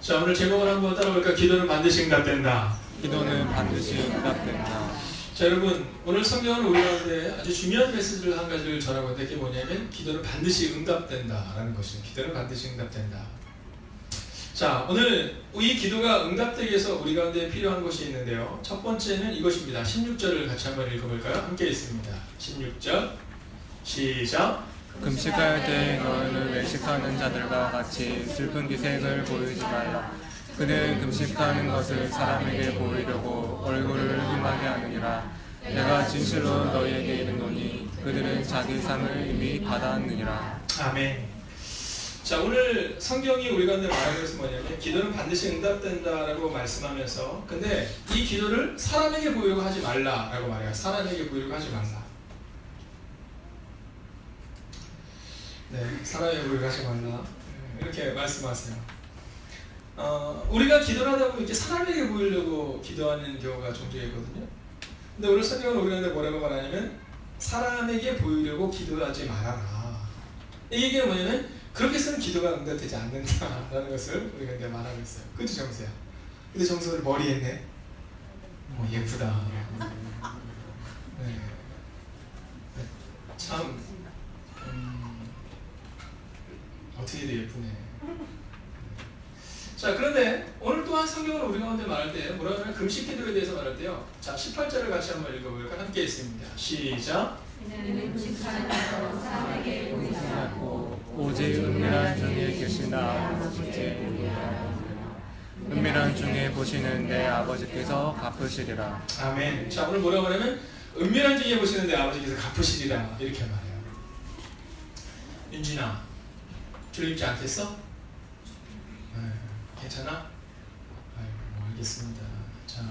자, 오늘 제목을 한번 따라볼까? 기도는 반드시 응답된다. 기도는 반드시 응답된다. 자, 여러분, 오늘 성경은 우리 가운데 아주 중요한 메시지를 한 가지를 전하고 있는데 그게 뭐냐면 기도는 반드시 응답된다라는 것입니다. 기도는 반드시 응답된다. 자, 오늘 이 기도가 응답되기 위해서 우리 가운데 필요한 것이 있는데요. 첫 번째는 이것입니다. 16절을 같이 한번 읽어볼까요? 함께 있습니다. 16절 시작. 금식할 때 너희는 외식하는 자들과 같이 슬픈 기색을 보이지 말라. 그들은 금식하는 것을 사람에게 보이려고 얼굴을 흠하게 하느니라. 내가 진실로 너희에게 이르노니 그들은 자기 상을 이미 받았느니라. 아멘. 자, 오늘 성경이 우리 가운데 말하는 것은 뭐냐면 기도는 반드시 응답된다라고 말씀하면서 근데 이 기도를 사람에게 보이려고 하지 말라라고 말해요. 사람에게 보이려고 하지 말라. 네, 사람에게 보이려고 하지 말라. 이렇게 말씀하세요. 우리가 기도를 하다 보면 이렇게 사람에게 보이려고 기도하는 경우가 종종 있거든요. 근데 오늘 성경은 우리 가운데 뭐라고 말하냐면 사람에게 보이려고 기도하지 말아라. 이게 뭐냐면 그렇게 쓰는 기도가 응답되지 않는다라는 것을 우리가 이제 말하고 있어요. 그렇죠, 정수야? 근데 정수를 머리 했네. 예쁘다. 네. 참 어떻게도 예쁘네. 자, 그런데 오늘 또한 성경을 우리 가운데 말할 때 뭐라고 하면 금식 기도에 대해서 말할 때요. 자, 18절을 같이 한번 읽어볼까요? 함께 있습니다. 시작. 오직 은밀한 중에 계시나 아버지께 은밀한 중에 보시는 내 아버지께서 갚으시리라. 아멘. 자, 오늘 뭐라고 하냐면 은밀한 중에 보시는 내 아버지께서 갚으시리라 이렇게 말해요. 윤진아, 졸립지 않겠어? 괜찮아? 아이고, 알겠습니다. 자,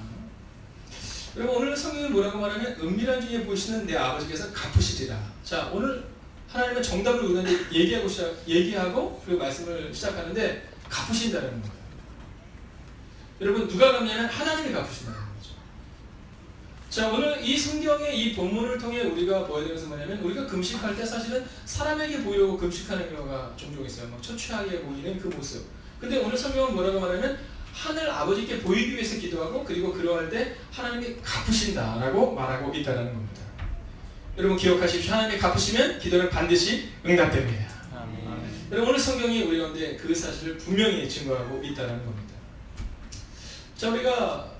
그럼 오늘 성경이 뭐라고 말하면 은밀한 중에 보시는 내 아버지께서 갚으시리라. 자, 오늘 하나님은 정답을 우리한테 얘기하고 그리고 말씀을 시작하는데 갚으신다는 거예요. 여러분, 누가 갚냐면 하나님이 갚으신다는 거죠. 자, 오늘 이 성경의 이 본문을 통해 우리가 보여야 되는 것은 뭐냐면 우리가 금식할 때 사실은 사람에게 보이려고 금식하는 경우가 종종 있어요. 막 처취하게 보이는 그 모습. 근데 오늘 성경은 뭐라고 말하면 하늘 아버지께 보이기 위해서 기도하고 그리고 그러할 때 하나님이 갚으신다라고 말하고 있다는 겁니다. 여러분 기억하십시오. 하나님이 갚으시면 기도는 반드시 응답됩니다. 아멘. 여러분 오늘 성경이 우리 가운데 그 사실을 분명히 증거하고 있다는 겁니다. 자, 우리가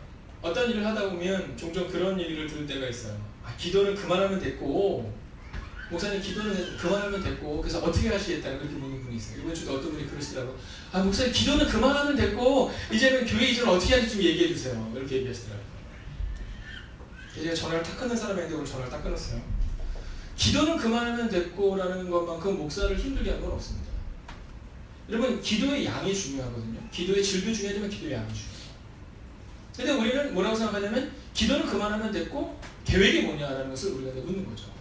어떤 일을 하다 보면 종종 그런 얘기를 들을 때가 있어요. 기도는 그만하면 됐고 목사님 기도는 그만하면 됐고 그래서 어떻게 하시겠다는 그렇게 묻는 분이 있어요. 이번 주도 어떤 분이 그러시더라고. 목사님 기도는 그만하면 됐고 이제는 교회 이전을 어떻게 하는지 좀 얘기해 주세요. 이렇게 얘기하시더라고요. 제가 전화를 딱 끊는 사람인데 오늘 전화를 딱 끊었어요. 기도는 그만하면 됐고 라는 것만큼 목사를 힘들게 한 건 없습니다. 여러분 기도의 양이 중요하거든요. 기도의 질도 중요하지만 기도의 양이 중요해요. 근데 우리는 뭐라고 생각하냐면 기도는 그만하면 됐고 계획이 뭐냐라는 것을 우리가 묻는 거죠.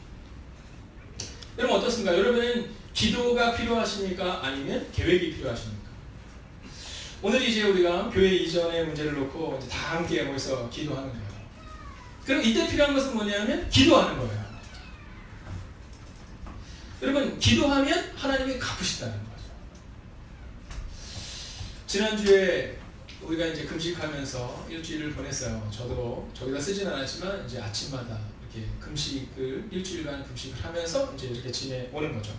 여러분 어떻습니까? 여러분은 기도가 필요하십니까? 아니면 계획이 필요하십니까? 오늘 이제 우리가 교회 이전의 문제를 놓고 이제 다 함께 모여서 기도하는 거예요. 그럼 이때 필요한 것은 뭐냐면 기도하는 거예요. 여러분 기도하면 하나님이 갚으신다는 거죠. 지난주에 우리가 이제 금식하면서 일주일을 보냈어요. 저도 저기다 쓰진 않았지만 이제 아침마다 이렇게 금식을 일주일간 금식을 하면서 이제 이렇게 지내오는 거죠.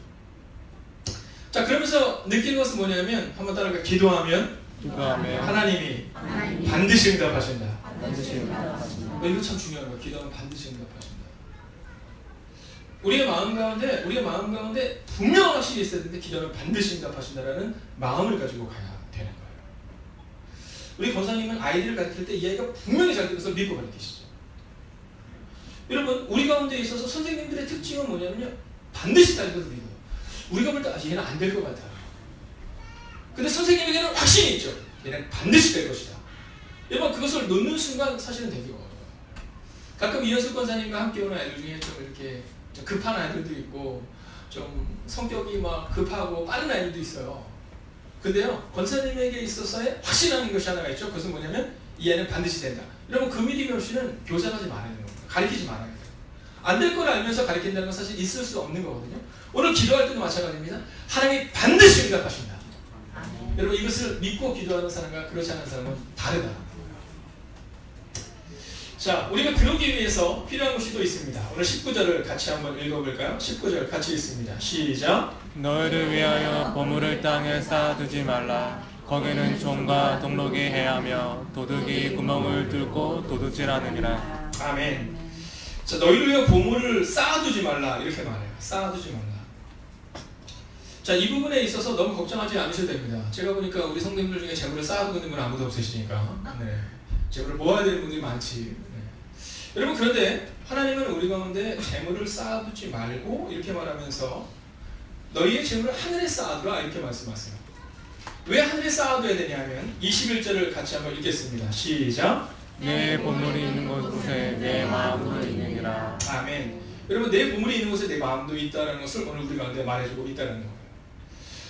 자, 그러면서 느끼는 것은 뭐냐면 한번 따라가 기도하면 하나님이 반드시 응답하신다. 이거 참 중요한 거예요. 기도하면 반드시 응답하신다. 우리의 마음 가운데 분명 확실히 있어야 되는데 기도하면 반드시 응답하신다라는 마음을 가지고 가야 되는 거예요. 우리 권사님은 아이들을 가르칠 때 이 아이가 분명히 잘 들어서 믿고 가르치시죠. 여러분 우리 가운데 있어서 선생님들의 특징은 뭐냐면요. 반드시 잘 들어서 믿어요. 우리가 볼 때 얘는 안 될 것 같아요. 근데 선생님에게는 확신이 있죠. 얘는 반드시 될 것이다. 여러분 그것을 놓는 순간 사실은 되게 어려워요. 가끔 이현숙 권사님과 함께 오는 아이들 중에 좀 이렇게 좀 급한 아이들도 있고 좀 성격이 막 급하고 빠른 아이들도 있어요. 근데요 권사님에게 있어서의 확신하는 것이 하나가 있죠. 그것은 뭐냐면 이 애는 반드시 된다. 여러분 그 믿음이 없이는 교사하지 말아야 되는 겁니다. 가르치지 말아야 돼요. 안 될 걸 알면서 가르친다는 건 사실 있을 수 없는 거거든요. 오늘 기도할 때도 마찬가지입니다. 하나님이 반드시 응답하신다. 여러분 이것을 믿고 기도하는 사람과 그렇지 않은 사람은 다르다. 자, 우리가 그러기 위해서 필요한 것이 또 있습니다. 오늘 19절을 같이 한번 읽어볼까요? 19절 같이 읽습니다. 시작. 너희를 위하여 보물을 땅에 쌓아두지 말라. 거기는 종과 동록이 해하며 도둑이 구멍을 뚫고 도둑질하느니라. 아멘. 자, 너희를 위하여 보물을 쌓아두지 말라 이렇게 말해요. 쌓아두지 말라. 자, 이 부분에 있어서 너무 걱정하지 않으셔도 됩니다. 제가 보니까 우리 성도님들 중에 재물을 쌓아두고 있는 분 아무도 없으시니까 네. 재물을 모아야 되는 분들이 많지. 네. 여러분 그런데 하나님은 우리 가운데 재물을 쌓아두지 말고 이렇게 말하면서 너희의 재물을 하늘에 쌓아두라 이렇게 말씀하세요. 왜 하늘에 쌓아둬야 되냐면 21절을 같이 한번 읽겠습니다. 시작. 내 보물이 있는 곳에 내 마음도 있느니라. 아멘. 여러분 내 보물이 있는 곳에 내 마음도 있다는 것을 오늘 우리 가운데 말해주고 있다는 거예요.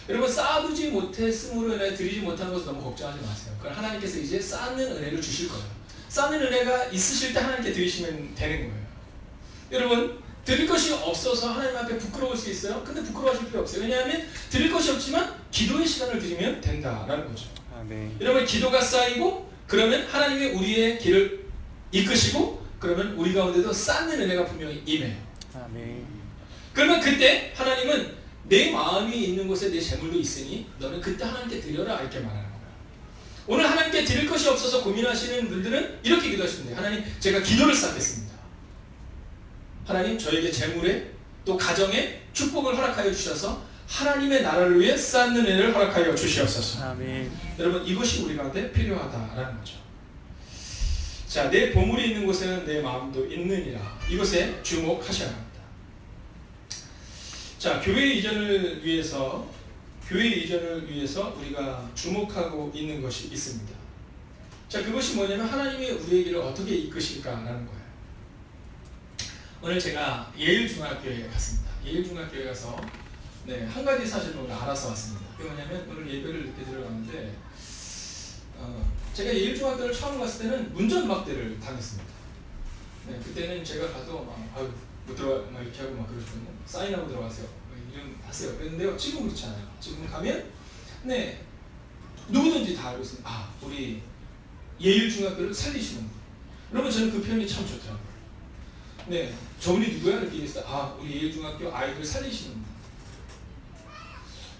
여러분 쌓아두지 못했음으로 인해 드리지 못하는 것을 너무 걱정하지 마세요. 그건 하나님께서 이제 쌓는 은혜를 주실 거예요. 쌓는 은혜가 있으실 때 하나님께 드리시면 되는 거예요. 여러분 드릴 것이 없어서 하나님 앞에 부끄러울 수 있어요? 근데 부끄러워하실 필요 없어요. 왜냐하면 드릴 것이 없지만 기도의 시간을 드리면 된다라는 거죠. 네. 여러분 기도가 쌓이고 그러면 하나님이 우리의 길을 이끄시고 그러면 우리 가운데도 쌓는 은혜가 분명히 임해요. 아멘. 그러면 그때 하나님은 내 마음이 있는 곳에 내 재물도 있으니 너는 그때 하나님께 드려라 이렇게 말하는 거예요. 오늘 하나님께 드릴 것이 없어서 고민하시는 분들은 이렇게 기도하시면 돼요. 하나님 제가 기도를 쌓겠습니다. 하나님 저에게 재물에 또 가정에 축복을 허락하여 주셔서 하나님의 나라를 위해 쌓는 은혜를 허락하여 주시옵소서. 아멘. 여러분 이것이 우리 가운데 필요하다라는 거죠. 자, 내 보물이 있는 곳에는 내 마음도 있느니라. 이것에 주목하셔야 합니다. 자, 교회 이전을 위해서 우리가 주목하고 있는 것이 있습니다. 자, 그것이 뭐냐면 하나님이 우리의 길을 어떻게 이끄실까라는 거예요. 오늘 제가 예일중학교에 갔습니다. 예일중학교에 가서 한 가지 사실을 오늘 알아서 왔습니다. 그게 뭐냐면 오늘 예배를 늦게 들어갔는데 제가 예일중학교를 처음 갔을 때는 문전박대를 당했습니다. 그때는 제가 가도 못 들어가 막 이렇게 하고 막 그러시거든요. 사인하고 들어가세요. 이름 하세요. 그랬는데요. 지금 그렇지 않아요. 지금 가면 누구든지 다 알고 있습니다. 우리 예일중학교를 살리시는 분. 여러분 저는 그 표현이 참 좋더라고요. 저분이 누구야? 이렇게 얘기했어요. 우리 예일중학교 아이들 살리시는 분.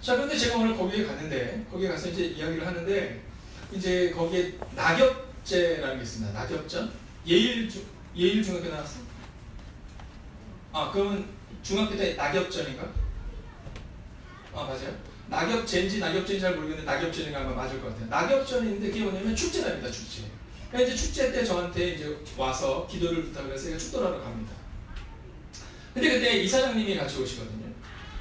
자, 그런데 제가 오늘 거기에 갔는데 거기에 가서 이제 이야기를 하는데 이제 거기에 낙엽제라는 게 있습니다. 낙엽전? 예일중학교 나왔어? 그러면 중학교 때 낙엽전인가? 맞아요. 낙엽제인지 잘 모르겠는데 낙엽전인가 아마 맞을 것 같아요. 낙엽전인데 그게 뭐냐면 축제랍니다. 축제. 그러니까 이제 축제 때 저한테 이제 와서 기도를 부탁을 해서 제가 축도를 하러 갑니다. 근데 그때 이사장님이 같이 오시거든요.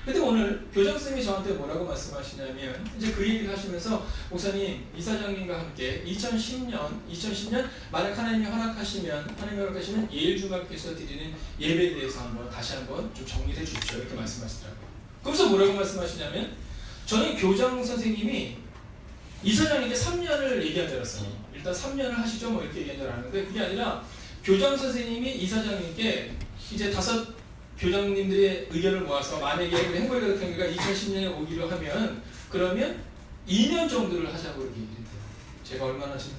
근데 오늘 교장선생님이 저한테 뭐라고 말씀하시냐면 이제 그 얘기를 하시면서 목사님 이사장님과 함께 2010년 만약 하나님이 허락하시면 예일중학교에서 드리는 예배에 대해서 다시 한번 좀 정리해 주십시오 이렇게 말씀하시더라고요. 그래서 뭐라고 말씀하시냐면 저는 교장 선생님이 이사장님께 3년을 얘기한 줄 알았어요. 일단 3년을 하시죠 뭐 이렇게 얘기한 줄 알았는데 그게 아니라 교장 선생님이 이사장님께 이제 5 교장님들의 의견을 모아서 만약에 우리 행복의 가족회가 2010년에 오기로 하면 그러면 2년 정도를 하자고 이렇게 얘기를 했대요. 제가 얼마나 지금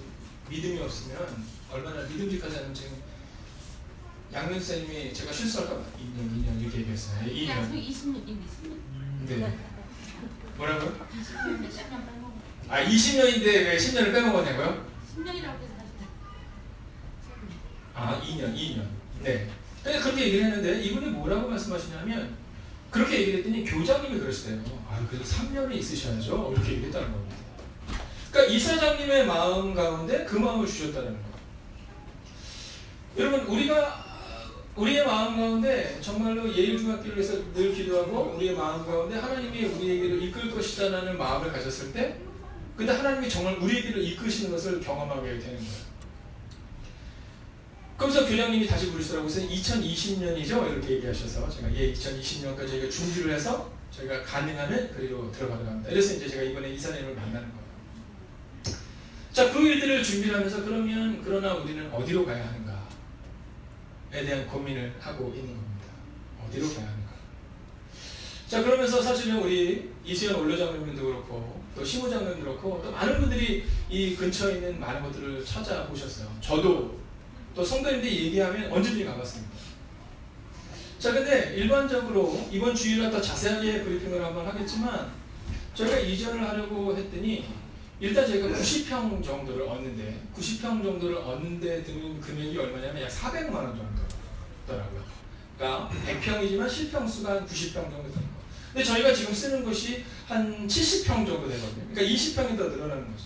믿음이 없으면 얼마나 믿음직하지 않으면 지금 양면사님이 제가 실수할까 봐 2년 이렇게 얘기했어요. 2년. 20년. 네. 뭐라고요? 10년 빼먹어. 20년인데 왜 10년을 빼먹었냐고요? 10년이라고 해서 다시 2년. 네. 그렇게 얘기를 했는데 이분이 뭐라고 말씀하시냐면 그렇게 얘기를 했더니 교장님이 그러시대요. 그래도 3년이 있으셔야죠. 이렇게 얘기했다는 겁니다. 그러니까 이사장님의 마음 가운데 그 마음을 주셨다는 거예요. 여러분 우리의 마음 가운데 정말로 예일중학교를 위해서 늘 기도하고 우리의 마음 가운데 하나님이 우리의 길을 이끌 것이다라는 마음을 가졌을 때 근데 하나님이 정말 우리의 길을 이끄시는 것을 경험하게 되는 거예요. 그래서 교장님이 다시 부르시더라고요. 2020년이죠? 이렇게 얘기하셔서 제가 2020년까지 저희가 준비를 해서 저희가 가능하면 그리로 들어가려고 합니다. 그래서 이제 제가 이번에 이사님을 만나는 거예요. 자, 그 일들을 준비를 하면서 그러나 우리는 어디로 가야 하는가에 대한 고민을 하고 있는 겁니다. 어디로 가야 하는가. 자, 그러면서 사실은 우리 이수연 원로장로님도 그렇고 또 시무장님 그렇고 또 많은 분들이 이 근처에 있는 많은 것들을 찾아보셨어요. 저도 또 성도님들이 얘기하면 언제든지 가봤습니다. 자, 근데 일반적으로 이번 주일날 더 자세하게 브리핑을 한번 하겠지만 저희가 이전을 하려고 했더니 일단 저희가 90평 정도를 얻는데 90평 정도를 얻는데 드는 금액이 얼마냐면 약 400만 원 정도더라고요. 그러니까 100평이지만 실평수가 한 90평 정도 되는 거. 근데 저희가 지금 쓰는 것이 한 70평 정도 되거든요. 그러니까 20평이 더 늘어나는 거죠.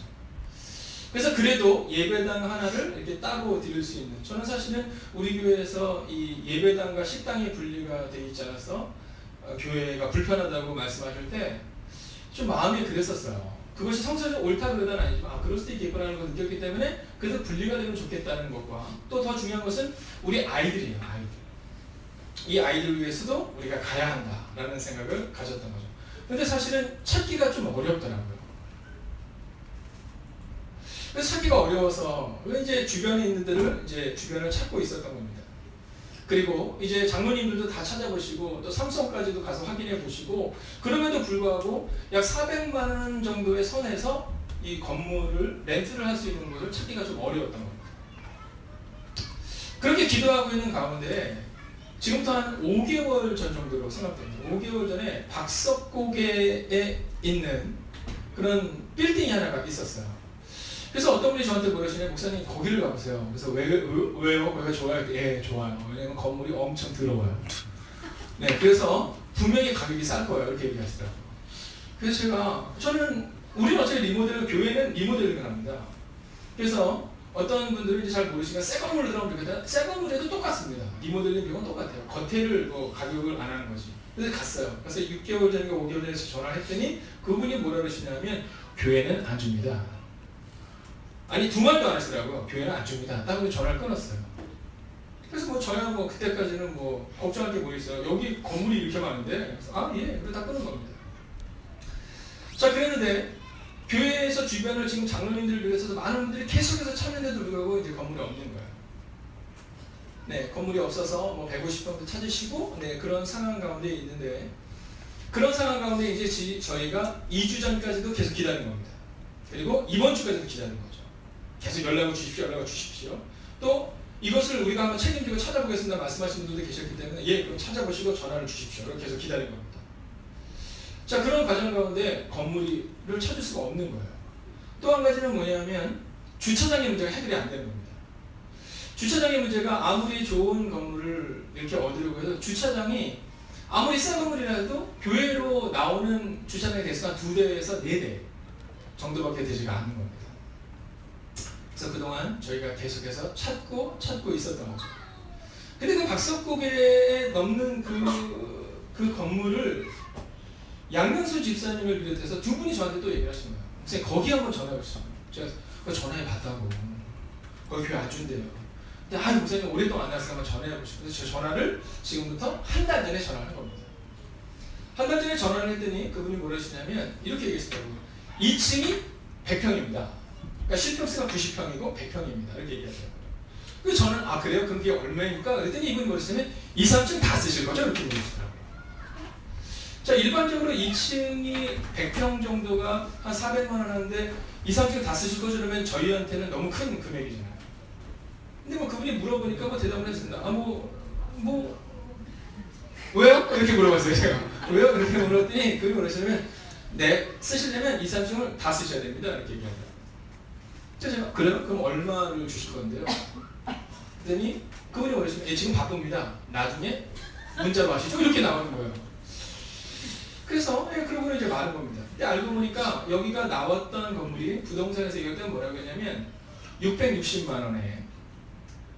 그래서 그래도 예배당 하나를 이렇게 따로 드릴 수 있는, 저는 사실은 우리 교회에서 이 예배당과 식당이 분리가 되어 있지 않아서 교회가 불편하다고 말씀하실 때 좀 마음이 그랬었어요. 그것이 성서적 옳다 그러다는 아니지만 그럴 수도 있겠구나라는 걸 느꼈기 때문에 그래서 분리가 되면 좋겠다는 것과 또 더 중요한 것은 우리 아이들이에요. 아이들. 이 아이들을 위해서도 우리가 가야 한다라는 생각을 가졌던 거죠. 근데 사실은 찾기가 좀 어렵더라고요. 그래서 찾기가 어려워서 이제 주변에 있는 데를 이제 주변을 찾고 있었던 겁니다. 그리고 이제 장로님들도 다 찾아보시고 또 삼성까지도 가서 확인해 보시고 그럼에도 불구하고 약 400만 원 정도의 선에서 이 건물을 렌트를 할 수 있는 곳을 찾기가 좀 어려웠던 겁니다. 그렇게 기도하고 있는 가운데 지금부터 한 5개월 전 정도로 생각됩니다. 5개월 전에 박석고개에 있는 그런 빌딩이 하나가 있었어요. 그래서 어떤 분이 저한테 물으시냐, 목사님 거기를 가보세요. 그래서 왜요? 거기가 좋아요? 예, 좋아요. 왜냐면 건물이 엄청 더러워요. 네, 그래서 분명히 가격이 쌀 거예요. 이렇게 얘기하시더라고요. 그래서 저는 우리는 어차피 리모델, 교회는 리모델링을 합니다. 그래서 어떤 분들은 이제 잘 모르시니까 새 건물로 들어가면 좋겠다. 새 건물에도 똑같습니다. 리모델링 비용은 똑같아요. 겉에를 뭐 가격을 안 하는 거지. 그래서 갔어요. 그래서 6개월 전인가 5개월 전에 전화를 했더니 그분이 뭐라 그러시냐면 교회는 안 줍니다. 아니 두 말도 안 하시더라고요. 교회는 안 줍니다. 딱 전화를 끊었어요. 그래서 뭐 저야 뭐 그때까지는 뭐 걱정할 게 뭐 있어요. 여기 건물이 이렇게 많은데 예, 그래 다 끊은 겁니다. 자, 그랬는데 교회에서 주변을 지금 장로님들을 위해서 많은 분들이 계속해서 찾는데도 불구하고 이제 건물이 없는 거예요. 네, 건물이 없어서 뭐 150평도 찾으시고 네, 그런 상황 가운데 있는데 그런 상황 가운데 이제 저희가 2주 전까지도 계속 기다린 겁니다. 그리고 이번 주까지도 기다린 거죠. 계속 연락을 주십시오. 또 이것을 우리가 한번 책임지고 찾아보겠습니다 말씀하시는 분들도 계셨기 때문에 예, 그럼 찾아보시고 전화를 주십시오. 이렇게 계속 기다린 겁니다. 자, 그런 과정 가운데 건물을 찾을 수가 없는 거예요. 또 한 가지는 뭐냐면 주차장의 문제가 해결이 안 되는 겁니다. 주차장의 문제가 아무리 좋은 건물을 이렇게 얻으려고 해도 주차장이 아무리 싼 건물이라도 교회로 나오는 주차장의 대수가 2대에서 4대 정도밖에 되지가 않는 겁니다. 그래서 그동안 저희가 계속해서 찾고 있었던 거죠. 근데 그 박석고개에 넘는 그 건물을 양명수 집사님을 비롯해서 두 분이 저한테 또 얘기를 하신 거예요. 선생님 거기 한번 전화해보시죠. 제가 그거 전화해 봤다고. 거기 교회 안 준대요. 근데 목사님 오랫동안 안 나왔으니까 한번 전화해보시고. 그래서 제 전화를 지금부터 한 달 전에 전화를 한 겁니다. 한 달 전에 전화를 했더니 그분이 뭐라 하시냐면 이렇게 얘기했더라고요. 2층이 100평입니다. 그러니까 실평수가 90평이고 100평입니다. 이렇게 얘기하더라고요. 그래서 저는 그래요? 그럼 그게 얼마입니까? 그랬더니 이분이 뭐랬냐면 2, 3층 다 쓰실 거죠? 이렇게 얘기하시더라고요. 자, 일반적으로 2층이 100평 정도가 한 400만 원 하는데 2, 3층 다 쓰실 거죠? 그러면 저희한테는 너무 큰 금액이잖아요. 근데 뭐 그분이 물어보니까 뭐 대답을 했습니다. 왜요? 이렇게 물어봤어요, 제가. 왜요? 이렇게 물었더니 그분이 뭐랬냐면 네, 쓰시려면 2, 3층을 다 쓰셔야 됩니다. 이렇게 얘기합니다. 제가 그래요? 그럼 얼마를 주실 건데요? 그랬더니 그분이 뭐랬냐면 지금 바쁩니다. 나중에 문자로 하시죠. 이렇게 나오는 거예요. 그래서 그러고는 이제 말은 겁니다. 근데 알고 보니까 여기가 나왔던 건물이 부동산에서 얘기할 뭐라고 했냐면 660만 원에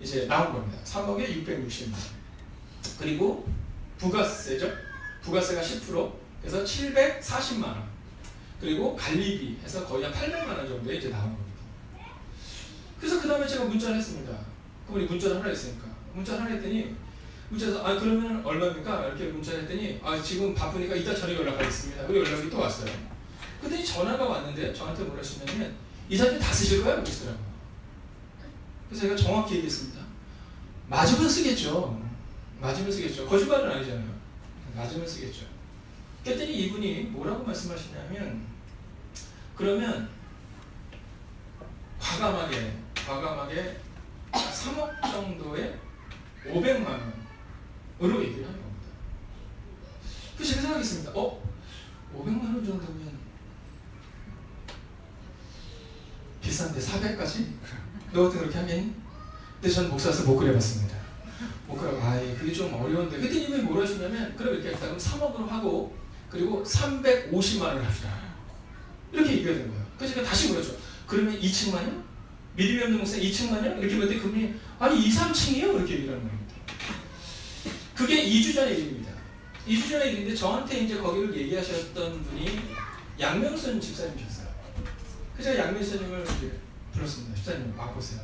이제 나온 겁니다. 3억에 660만 원. 그리고 부가세죠. 부가세가 10%. 그래서 740만 원. 그리고 관리비 해서 거의 한 800만 원 정도에 이제 나온 겁니다. 그래서 그 다음에 제가 문자를 했습니다. 그분이 문자를 하나 했으니까. 문자를 하나 했더니 문자에서 그러면 얼마입니까? 이렇게 문자를 했더니 지금 바쁘니까 이따 저녁에 연락하겠습니다. 그리고 연락이 또 왔어요. 그랬더니 전화가 왔는데 저한테 뭐라 하시냐면 이 사람들 다 쓰실 거야? 그러시더라고요. 그래서 제가 정확히 얘기했습니다. 맞으면 쓰겠죠. 맞으면 쓰겠죠. 거짓말은 아니잖아요. 맞으면 쓰겠죠. 그랬더니 이분이 뭐라고 말씀하시냐면 그러면 과감하게 3억 정도의 500만 원으로 얘기를 하는 겁니다. 그래서 제가 생각했습니다. 500만 원 정도면 비싼데 400까지? 너 같은 그렇게 하겠니? 근데 저는 목사로서 못 그려봤습니다. 못 그려. 그게 좀 어려운데. 그때 이분이 뭐라 하시냐면, 그럼 이렇게 했다. 그럼 3억으로 하고, 그리고 350만 원을 합시다. 이렇게 얘기가 된 거예요. 그래서 제가 다시 물었죠. 그러면 2층만요? 믿음이 없는 목사 2층만요? 이렇게 물었더니 그분이, 아니 2, 3층이요? 이렇게 얘기를 하는 겁니다. 그게 2주 전의 일입니다. 2주 전의 일인데 저한테 이제 거기를 얘기하셨던 분이 양명선 집사님이셨어요. 그래서 제가 양명선님을 이제 불렀습니다. 집사님 와보세요.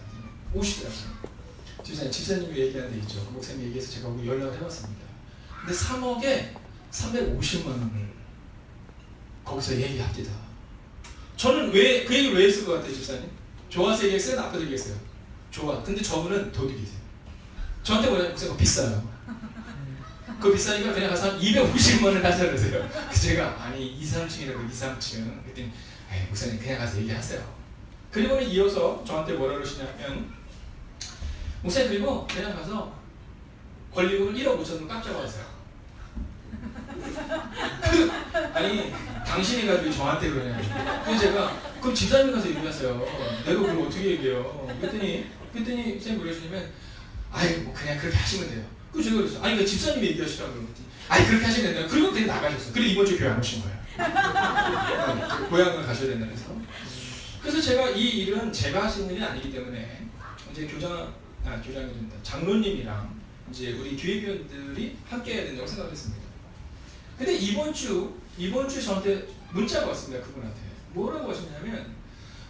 오시더라고요. 집사님이 얘기한 데 있죠. 그 목사님이 얘기해서 제가 오늘 연락을 해봤습니다. 근데 3억에 350만 원을 거기서 얘기합니다. 저는 그 얘기를 왜 했을 것 같아요, 집사님? 좋아서 얘기했어요? 나빠서 얘기했어요? 좋아. 근데 저분은 도둑이세요. 저한테 뭐냐면 목사님 비싸요. 그거 비싸니까 그냥 가서 한 250만 원을 하자 그러세요. 그래서 제가 아니 2, 3층이라고 2, 3층 그랬더니 목사님 그냥 가서 얘기하세요. 그리고는 이어서 저한테 뭐라 그러시냐면 목사님 그리고 그냥 가서 권리금을 1억 5천원 깎자고 하세요. 아니 당신이 가지고 저한테 그러냐. 그래서 제가 그럼 집사님 가서 얘기하세요. 내가 그걸 어떻게 얘기해요. 그랬더니 선생님 그러시냐면 뭐 그냥 그렇게 하시면 돼요. 그래서 제가 그랬어요. 아니 집사님이 얘기하시라고 그랬더니 그렇게 하시면 된다. 그리고 그냥 나가셨어요. 그리고 이번 주에 교회 안 오신 거예요. 고향을 가셔야 된다 그래서. 그래서 제가 이 일은 제가 하시는 일이 아니기 때문에 이제 교장이 된다. 장로님이랑 이제 우리 교회위원들이 함께 해야 된다고 생각했습니다. 근데 이번 주 저한테 문자가 왔습니다. 그분한테 뭐라고 하셨냐면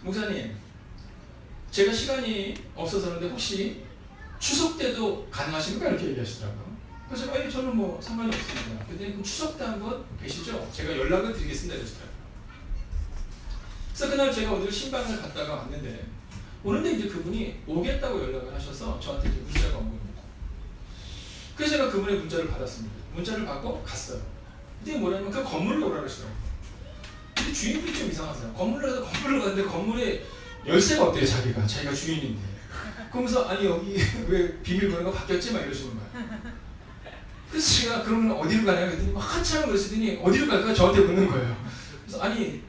목사님 제가 시간이 없어서 그런데 혹시 추석 때도 가능하십니까? 이렇게 얘기하시더라고요. 그래서 저는 뭐 상관이 없습니다. 근데 그럼 추석 때 한번 뵈시죠. 제가 연락을 드리겠습니다. 이러시더라고요. 그래서 그날 제가 어디 신방을 갔다가 왔는데 오는데 이제 그분이 오겠다고 연락을 하셔서 저한테 이제 문자가 온 겁니다. 그래서 제가 그분의 문자를 받았습니다. 문자를 받고 갔어요. 근데 뭐냐면 그 건물로 오라 그러시더라고요. 근데 주인분이 좀 이상하세요. 건물로 갔는데 건물에 열쇠가 없대요. 자기가 주인인데. 그러면서 아니 여기 왜 비밀번호가 바뀌었지? 막 이러시는 거예요. 그래서 제가 그러면 어디로 가냐고 했더니 한참을 그러시더니 어디로 갈까? 저한테 묻는 거예요. 그래서 아니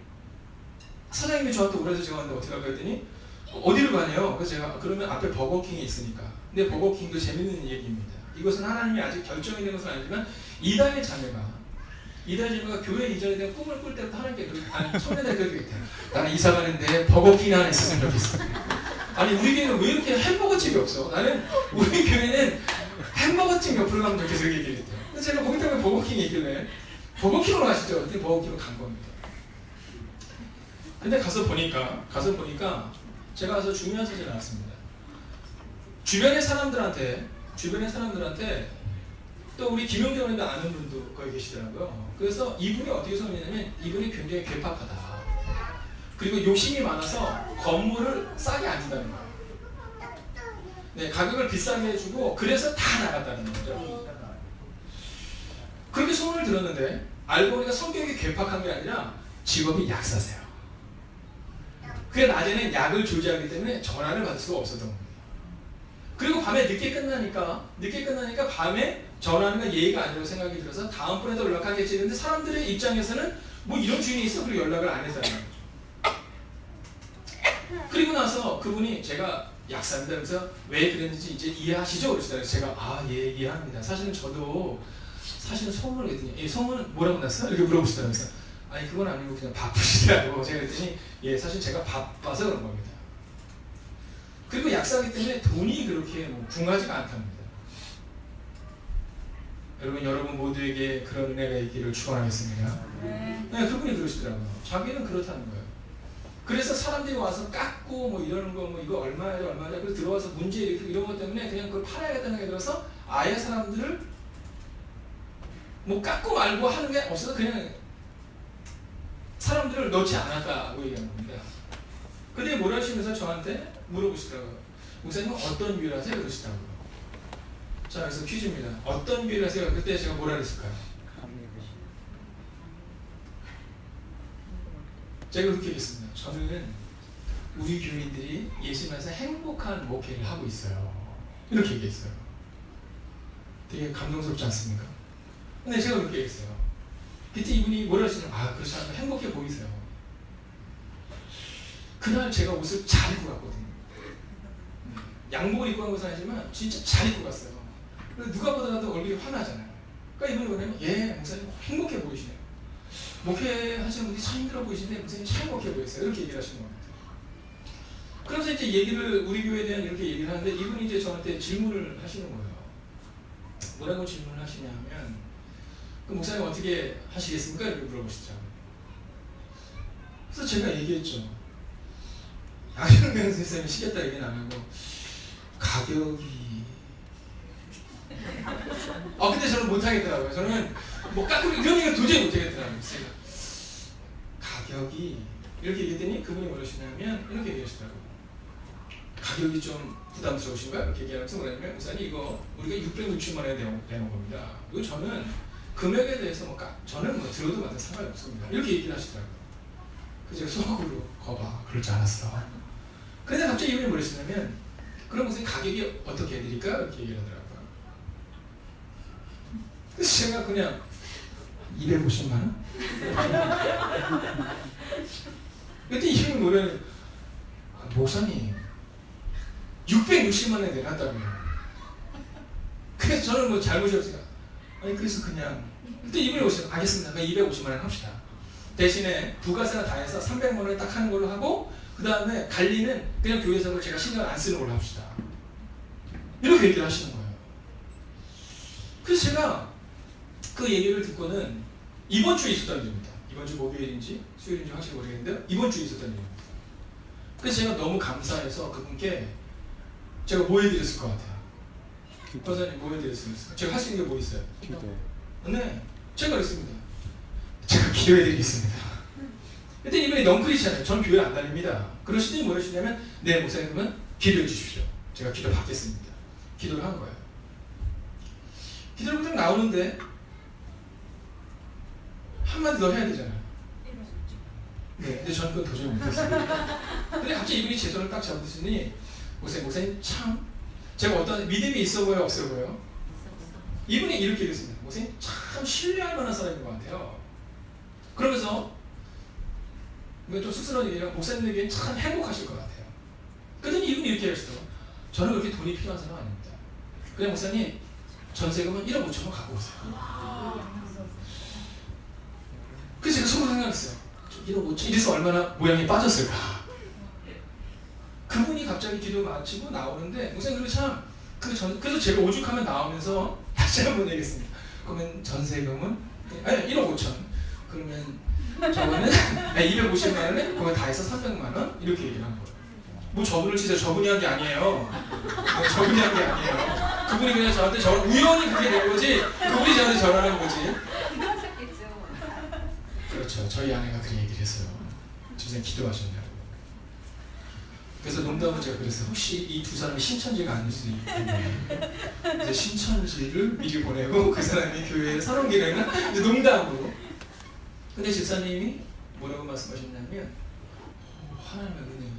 사장님이 저한테 오라 해서 제가 왔는데 어떻게 갈까 했더니 어디로 가냐요? 그래서 제가 그러면 앞에 버거킹이 있으니까. 근데 버거킹도 재밌는 얘기입니다. 이것은 하나님이 아직 결정이 된 것은 아니지만 이달의 자매가 교회 이전에 대한 꿈을 꿀 때부터 하나님께 청년에 그렇게 했대요. 나는 이사 가는데 버거킹 하나 있었으면 좋겠어. 아니 우리 교회는 왜 이렇게 햄버거집이 없어? 나는 우리 교회는 햄버거집 옆으로 가면 좋겠어 이렇게 얘기를 했대요. 그래서 제가 거기 때문에 버거킹이 있길래 버거킹으로 가시죠. 근데 버거킹으로 간 겁니다. 근데 가서 보니까 제가 가서 중요한 사실을 알았습니다. 주변의 사람들한테 또 우리 김용재 원님도 아는 분도 거기 계시더라고요. 그래서 이분이 어떻게 설명했냐면 이분이 굉장히 괴팍하다. 그리고 욕심이 많아서 건물을 싸게 안 준다는 거예요. 네, 가격을 비싸게 해주고 그래서 다 나갔다는 거죠. 그렇게 소문을 들었는데 알고 보니까 성격이 괴팍한 게 아니라 직업이 약사세요. 그게 낮에는 약을 조지하기 때문에 전화를 받을 수가 없었던 겁니다. 그리고 밤에 늦게 끝나니까 밤에 전화하는 건 예의가 아니라고 생각이 들어서 다음번에도 연락하겠지. 근데 사람들의 입장에서는 뭐 이런 주인이 있어 그리고 연락을 안 했잖아요. 그리고 나서 그분이 제가 약사입니다. 그래서 왜 그랬는지 이제 이해하시죠? 그러시더라고요. 제가 예 이해합니다. 사실은 저도 소문을 했더니 소문은 뭐라고 났어? 이렇게 물어보시더라고요. 그래서 아니 그건 아니고 그냥 바쁘시더라고. 제가 그랬더니 사실 제가 바빠서 그런 겁니다. 그리고 약사이기 때문에 돈이 그렇게 궁하지가 않답니다. 여러분 모두에게 그런 은혜가 있기를 축원하겠습니다. 네, 그분이 그러시더라고요. 자기는 그렇다는 거예요. 그래서 사람들이 와서 깎고 뭐 이러는 거 뭐 이거 얼마야 그래서 들어와서 문제 일으키고 이런 것 때문에 그냥 그걸 팔아야겠다는 생각이 들어서 아예 사람들을 뭐 깎고 말고 하는 게 없어서 그냥 사람들을 넣지 않았다고 얘기하는 겁니다. 근데 뭐라 하시면서 저한테 물어보시더라고요. 목사님은 어떤 교회를 하세요? 그러시더라고요. 자, 그래서 퀴즈입니다. 어떤 교회를 하세요? 그때 제가 뭐라 그랬을까요? 제가 그렇게 얘기했습니다. 저는 우리 교인들이 예수님에서 행복한 목회를 하고 있어요. 이렇게 얘기했어요. 되게 감동스럽지 않습니까? 근데 제가 그렇게 얘기했어요. 그때 이분이 뭐라 하시냐면 그렇지 않아요. 행복해 보이세요. 그날 제가 옷을 잘 입고 갔거든요. 양복을 입고 간 것은 아니지만 진짜 잘 입고 갔어요. 그래서 누가 보더라도 얼굴이 환하잖아요. 그러니까 이분이 뭐냐면 목사님 행복해 보이시네요. 목회하시는 분이 참 힘들어 보이시는데 목사님 참 행복해 보였어요. 이렇게 얘기를 하시는 겁니다. 그래서 이제 얘기를 우리 교회에 대한 이렇게 얘기를 하는데 이분이 이제 저한테 질문을 하시는 거예요. 뭐라고 질문을 하시냐면 그 목사님 어떻게 하시겠습니까? 이렇게 물어보시더라고요. 그래서 제가 얘기했죠. 양현경 선생님이 시켰다 얘기는 안 하고 가격이 근데 저는 못하겠더라고요. 저는 뭐 깎으면 이런 얘기가 도저히 못하겠더라고요. 그래서 가격이 이렇게 얘기했더니 그분이 뭐라시냐면 이렇게 얘기하시더라고요. 가격이 좀 부담스러우신가? 이렇게 얘기하면서 뭐냐면 목사님 이거 우리가 660만 원에 내놓은 겁니다. 이거 저는 금액에 대해서 저는 뭐 들어도 마다 상관이 없습니다. 이렇게 얘기를 하시더라고요. 그래서 제가 속으로 거봐 그렇지 않았어. 그런데 갑자기 이분이 뭐랬냐면 그럼 무슨 가격이 어떻게 해드릴까? 이렇게 얘기를 하더라고요. 그래서 제가 그냥 250만 원? 그때 이분이 뭐냐면 목사님 660만 원에 내놨다고요. 그래서 저는 뭐 잘못이 없으니까 그래서 그냥 그때 이분이 오시면 알겠습니다. 그냥 250만 원 합시다. 대신에 부가세나 다 해서 300만 원에 딱 하는 걸로 하고 그 다음에 관리는 그냥 교회에서 제가 신경 안 쓰는 걸로 합시다. 이렇게 얘기를 하시는 거예요. 그래서 제가 그 얘기를 듣고는 이번 주에 있었던 일입니다. 이번 주 목요일인지 수요일인지 확실히 모르겠는데요. 이번 주에 있었던 일입니다. 그래서 제가 너무 감사해서 그분께 제가 뭐 해드렸을 것 같아요. 권사님 뭐 해드렸습니까? 제가 할 수 있는 게 뭐 있어요? 기도. 네, 제가 그랬습니다. 제가 기도해드리겠습니다. 그때 이분이 넝크리시잖아요. 전 교회 안 다닙니다. 그러시더니 뭐 하시냐면 네 목사님 그러면 기도해 주십시오. 제가 기도 받겠습니다. 기도를 한 거예요. 기도를 그냥 나오는데 한마디 더 해야 되잖아요. 네, 근데 저는 그건 도저히 못했어요. 근데 갑자기 이분이 제 손을 딱 잡으시니 목사님 참 제가 어떤 믿음이 있어 보여 없어 보여? 이분이 이렇게 얘기했습니다. 목사님 참 신뢰할 만한 사람인 것 같아요. 그러면서 이거 좀 쑥스러운 얘기랑 목사님에게 참 행복하실 것 같아요. 그랬더니 이분이 이렇게 하시더라고요. 저는 그렇게 돈이 필요한 사람 아닙니다. 그냥 목사님 전세금은 1억 5천만 갖고 오세요. 그래서 제가 속으로 생각했어요. 1억 5천 이래서 얼마나 모양이 빠졌을까. 그분이 갑자기 기도 마치고 나오는데 목사님 그리고 참 그래서 제가 오죽하면 나오면서 다시 한번 얘기했습니다. 그러면 전세금은 1억 5천 그러면 저거는 250만 원에 그거 다 해서 300만 원 이렇게 얘기를 한 거예요. 뭐 저분을 진짜 저분이 한 게 아니에요. 저분이 한 게 아니에요. 그분이 그냥 저한테 우연히 그게 된 거지 그분이 저한테 전화한 거지. 그렇죠. 저희 아내가 그 얘기를 했어요. 선생님 기도하셨냐고. 그래서 농담을 제가 그랬어요. 혹시 이 두 사람이 신천지가 아닐 수도 있겠네. 이제 신천지를 미리 보내고 그 사람이 교회에 사롱기라는 이제 농담으로. 근데 집사님이 뭐라고 말씀하셨냐면 하나님의 은혜예요.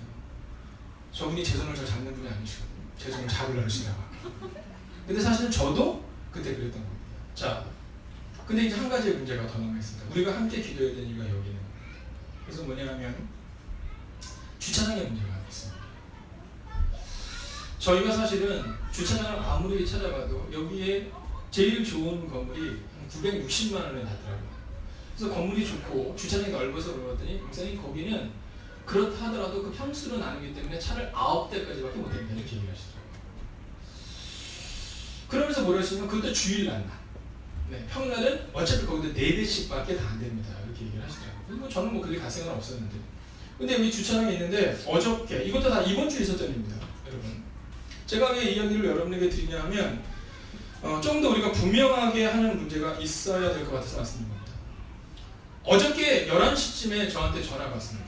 저분이 제 손을 잘 잡는 분이 아니시거든요. 제 손을 잡으려고 하시다가. 근데 사실은 저도 그때 그랬던 겁니다. 자, 근데 이제 한 가지 문제가 더 남아있습니다. 우리가 함께 기도해야 되는 이유가 여기는. 그래서 뭐냐면 주차장의 문제가 있습니다. 저희가 사실은 주차장을 아무리 찾아봐도 여기에 제일 좋은 건물이 한 960만 원에 났더라고요. 그래서 건물이 좋고 주차장이 넓어서 그러더니 목사님 거기는 그렇다 하더라도 그 평수로 나누기 때문에 차를 9대까지밖에 못 됩니다. 이렇게 얘기를 하시더라고요. 그러면서 뭐라 하시냐면 그것도 주일날 네, 평일날은 어차피 거기도 4대씩밖에 다 안 됩니다. 이렇게 얘기를 하시더라고요. 뭐 저는 뭐 그게 갈 생각은 없었는데. 근데 여기 주차장에 있는데 어저께 이것도 다 이번 주에 있었던 일입니다. 여러분. 제가 왜 이 이야기를 여러분에게 드리냐 하면 좀 더 우리가 분명하게 하는 문제가 있어야 될 것 같아서 말씀드립니다. 어저께 11시쯤에 저한테 전화가 왔습니다.